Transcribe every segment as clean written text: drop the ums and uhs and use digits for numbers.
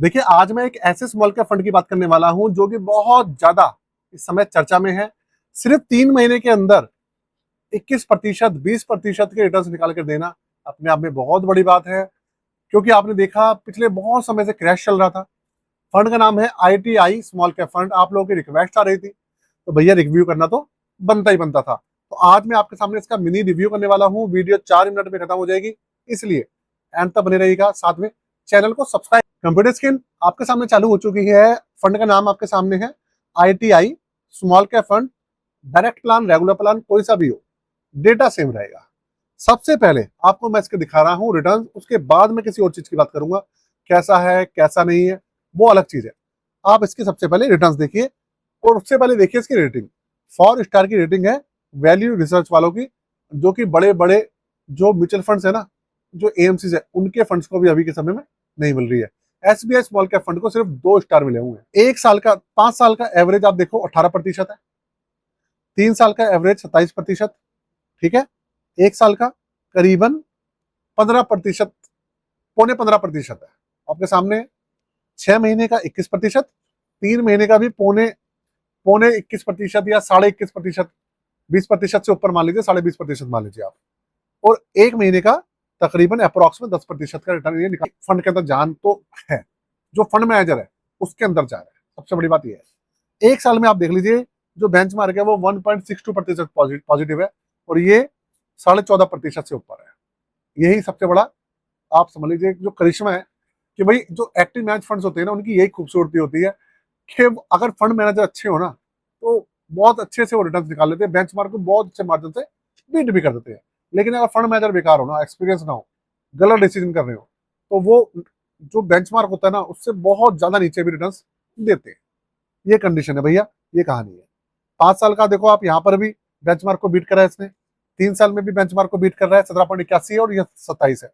देखिए, आज मैं एक ऐसे स्मॉल कैप फंड की बात करने वाला हूं जो कि बहुत ज्यादा इस समय चर्चा में है। सिर्फ 3 महीने के अंदर 21%, 20% के रिटर्न निकाल कर देना अपने आप में बहुत बड़ी बात है। क्योंकि आपने देखा पिछले बहुत समय से क्रैश चल रहा था। फंड का नाम है ITI स्मॉल कैप फंड। आप लोगों की रिक्वेस्ट आ रही थी तो भैया रिव्यू करना तो बनता ही बनता था। तो आज मैं आपके सामने इसका मिनी रिव्यू करने वाला हूँ। वीडियो 4 मिनट में खत्म हो जाएगी, इसलिए एंड तक बने रहिएगा। साथ में चैनल को सब्सक्राइब। कंप्यूटर स्क्रीन आपके सामने चालू हो चुकी है। फंड का नाम आपके सामने है ITI small cap fund. Direct plan, regular plan, कोई सा भी हो, डेटा सेम रहेगा। सबसे पहले आपको मैं इसके दिखा रहा हूँ रिटर्न, उसके बाद में किसी और चीज की बात करूंगा। कैसा है कैसा नहीं है वो अलग चीज है। आप इसके सबसे पहले रिटर्न देखिए और उससे पहले देखिए इसकी रेटिंग। 4 स्टार की रेटिंग है वैल्यू रिसर्च वालों की, जो कि बड़े बड़े जो म्यूचुअल फंड्स है ना, जो AMCs है, उनके फंड्स को भी अभी के समय में नहीं मिल रही है। SBI स्मॉल कैप फंड को सिर्फ 2 स्टार मिले हुए हैं। 1 साल का 5 साल का एवरेज आप देखो 18% है। 3 साल का एवरेज 27%। ठीक है। 1 साल का करीबन 15%, पौने 15% है आपके सामने। 6 महीने का 21%। 3 महीने का भी पौने पौने 21% या 21.5%, 20% से ऊपर मान लीजिए, 20.5% मान लीजिए आप। और 1 महीने का तकरीबन अप्रोक्स में 10% का रिटर्न ये निकाल। फंड के अंदर जान तो है, जो फंड मैनेजर है उसके अंदर जा रहा है। सबसे बड़ी बात यह है। 1 साल में आप देख लीजिए जो बेंचमार्क है वो 1.62% पॉजिटिव है और ये 14.5% से ऊपर है। यही सबसे बड़ा आप समझ लीजिए जो करिश्मा है कि भाई जो एक्टिव मैनेज फंड्स होते हैं ना, उनकी यही खूबसूरती होती है कि अगर फंड मैनेजर अच्छे हो ना तो बहुत अच्छे से वो रिटर्न निकाल लेते हैं, बेंचमार्क को बहुत अच्छे मार्जिन से बीट भी कर देते हैं। लेकिन अगर फंड मैनेजर बेकार हो ना, एक्सपीरियंस ना हो, गलत डिसीजन कर रहे हो, तो वो जो बेंचमार्क होता है ना उससे बहुत ज्यादा नीचे भी रिटर्न देते हैं। ये कंडीशन है भैया, ये कहानी है। 5 साल का देखो आप, यहाँ पर भी बेंचमार्क को बीट कर रहा है इसने। 3 साल में भी बेंचमार्क को बीट कर रहा है, 17.81 है और यह 27 है।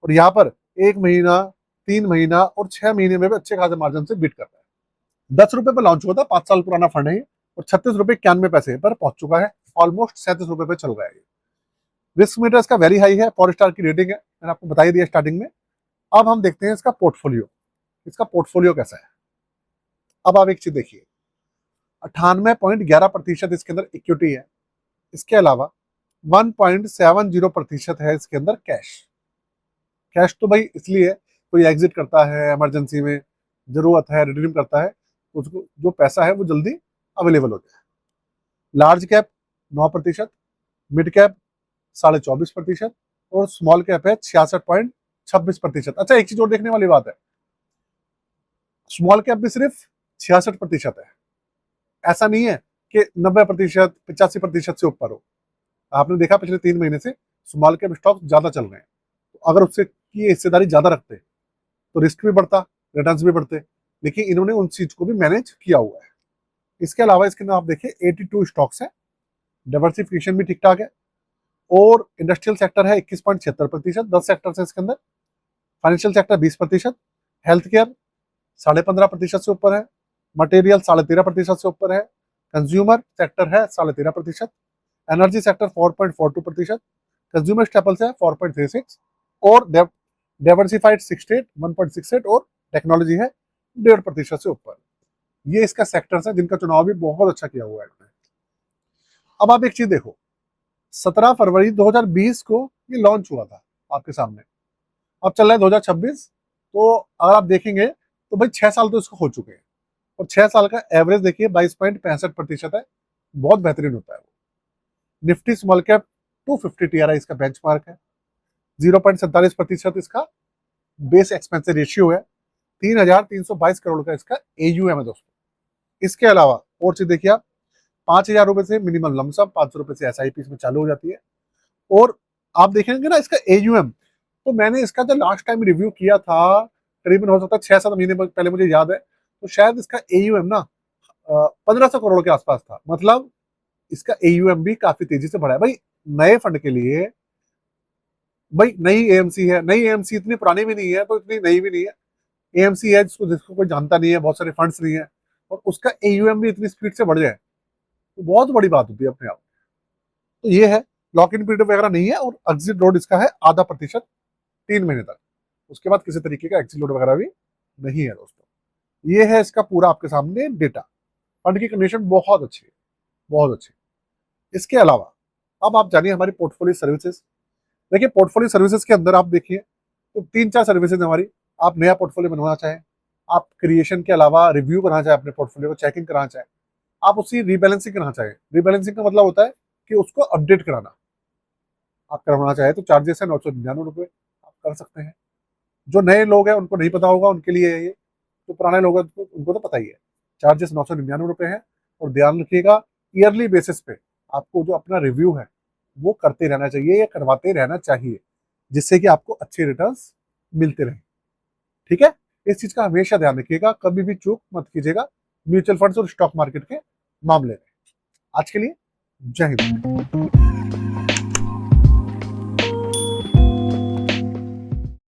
और यहाँ पर 1 महीना, 3 महीना और 6 महीने में भी अच्छे खासे मार्जिन से बीट कर रहा है। 10 रुपए पर लॉन्च हुआ था, 5 साल पुराना फंड है ये, और 36 रुपए 91 पैसे पर पहुंच चुका है। ऑलमोस्ट 37 रुपए पे चल रहा है ये। रिस्क मीटर इसका वेरी हाई है, 4 स्टार की रेटिंग है, मैंने आपको बताई दिया स्टार्टिंग में। अब हम देखते हैं इसका पोर्टफोलियो। इसका पोर्टफोलियो कैसा है। अब आप एक चीज देखिए, 98.11% इसके अंदर इक्विटी है। इसके अलावा 1.70% है इसके अंदर कैश। कैश तो भाई इसलिए कोई एग्जिट करता है इमरजेंसी में, जरूरत है, रिडीम करता है, तो उसको जो पैसा है वो जल्दी अवेलेबल हो जाए। लार्ज कैप 9%, मिड कैप 24.25% और स्मॉल कैप है 66.26%। अच्छा, एक चीज और देखने वाली बात है, स्मॉल कैप भी सिर्फ 66% है। ऐसा नहीं है कि 90%, 85% से ऊपर हो। आपने देखा पिछले 3 महीने से स्मॉल कैप स्टॉक ज्यादा चल रहे हैं। तो अगर उससे की हिस्सेदारी ज्यादा रखते तो रिस्क भी बढ़ता, रिटर्न्स भी बढ़ते। लेकिन इन्होंने उन चीज को भी मैनेज किया हुआ है। इसके अलावा इसके अंदर आप देखिए 82 स्टॉक्स है, डाइवर्सिफिकेशन भी ठीक ठाक है। और इंडस्ट्रियल सेक्टर है 21.76%, 10 सेक्टर है इसके अंदर। फाइनेंशियल सेक्टर 20%, हेल्थ केयर 15.5% से ऊपर है, मटेरियल 13.5% से ऊपर है, कंज्यूमर सेक्टर है 13.5%, एनर्जी सेक्टर 4.42%, कंज्यूमर स्टेपल्स है 4.36 और डाइवर्सिफाइड 1.68 और टेक्नोलॉजी है 1.5% से ऊपर। ये इसका सेक्टर्स है जिनका चुनाव भी बहुत अच्छा किया हुआ है इन्होंने। अब आप एक चीज देखो, 17 फरवरी 2020 को ये लॉन्च हुआ था आपके सामने। अब चल रहा है 2026, तो अगर आप देखेंगे तो भाई 6 साल तो इसको हो चुके हैं। और 6 साल का एवरेज देखिए 22.65% है, बहुत बेहतरीन होता है वो। निफ्टी स्मॉल कैप 250 TRI इसका बेंचमार्क है। 0.47% इसका बेस एक्सपेंस रेशियो है। 3,322 करोड़ का इसका AUM है दोस्तों। इसके अलावा और चीज देखिए आप, 5,000 रुपए से मिनिमम लमसम, 500 रुपए से SIP इसमें चालू हो जाती है। और आप देखेंगे ना इसका AUM, तो मैंने इसका जो लास्ट टाइम रिव्यू किया था, करीबन हो सकता है 6-7 महीने पहले, मुझे याद है, तो शायद इसका AUM ना 1,500 करोड़ के आसपास था। मतलब इसका AUM भी काफी तेजी से बढ़ा है भाई। नए फंड के लिए भाई नई AMC है, नई AMC इतनी पुरानी भी नहीं है तो इतनी नई भी नहीं है। AMC है जिसको जिसको कोई जानता नहीं है, बहुत सारे फंड्स नहीं है, और उसका AUM भी इतनी स्पीड से बढ़ जाए तो बहुत बड़ी बात होती है अपने आप। तो ये है, लॉक इन पीरियड वगैरह नहीं है, और एग्जिट लोड इसका है 0.5% 3 महीने तक। उसके बाद किसी तरीके का एग्जिट लोड वगैरह भी नहीं है दोस्तों। ये है इसका पूरा आपके सामने डेटा। फंड की कंडीशन बहुत अच्छी है, बहुत अच्छी। इसके अलावा अब आप जानिए हमारी पोर्टफोलियो सर्विसेज। देखिए पोर्टफोलियो सर्विसेज के अंदर आप देखिए तो 3-4 सर्विसेज हमारी। आप नया पोर्टफोलियो बनवाना चाहें, आप क्रिएशन के अलावा रिव्यू कराना चाहें, अपने पोर्टफोलियो को चेकिंग कराना चाहें, आप उसकी रीबैलेंसिंग कराना चाहें। रीबैलेंसिंग का मतलब होता है कि उसको अपडेट कराना। आप करवाना चाहें तो चार्जेस है 999 रुपये, आप कर सकते हैं। जो नए लोग हैं उनको नहीं पता होगा, उनके लिए है ये। तो पुराने लोग हैं उनको तो पता ही है। चार्जेस 999 रुपये है। और ध्यान रखिएगा ईयरली बेसिस पे आपको जो अपना रिव्यू है वो करते रहना चाहिए या करवाते रहना चाहिए, जिससे कि आपको अच्छे रिटर्न्स मिलते रहें। ठीक है, इस चीज का हमेशा ध्यान रखिएगा, कभी भी चूक मत कीजिएगा म्यूचुअल फंड्स और स्टॉक मार्केट के मामले में। आज के लिए जय हिंद।